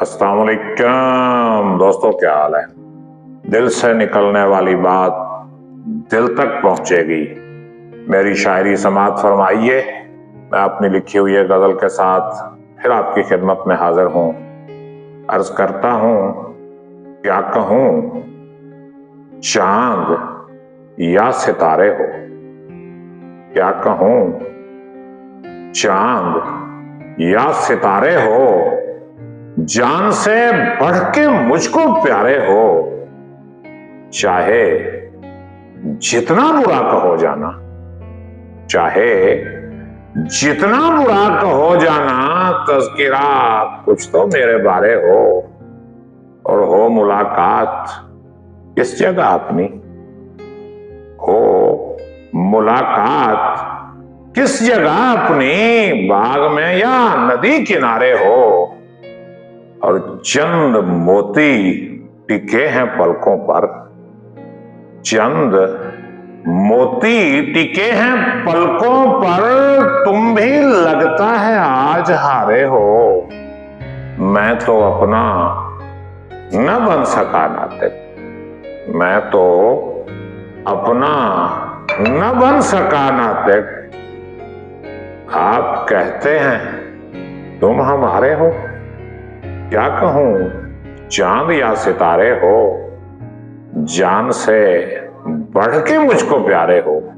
अस्सलाम वालेकुम दोस्तों, क्या हाल है। दिल से निकलने वाली बात दिल तक पहुंचेगी। मेरी शायरी समाअत फरमाइए। मैं अपनी लिखी हुई गजल के साथ फिर आपकी खिदमत में हाजिर हूं। अर्ज करता हूं, क्या कहूं, चांद या सितारे हो। क्या कहूं, चांद या सितारे हो, जान से बढ़ के मुझको प्यारे हो। चाहे जितना बुरा कहो जाना, चाहे जितना बुरा कहो जाना, तज़किरा कुछ तो मेरे बारे हो। और हो मुलाकात किस जगह अपनी, हो मुलाकात किस जगह अपनी, बाग में या नदी किनारे हो। और चंद मोती टिके हैं पलकों पर, चंद मोती टिके हैं पलकों पर। तुम भी लगता है आज हारे हो। मैं तो अपना न बन सका नातिक, मैं तो अपना न बन सका नातिक। आप कहते हैं तुम हमारे हो। क्या कहूं, चांद या सितारे हो, जान से बढ़ के मुझको प्यारे हो।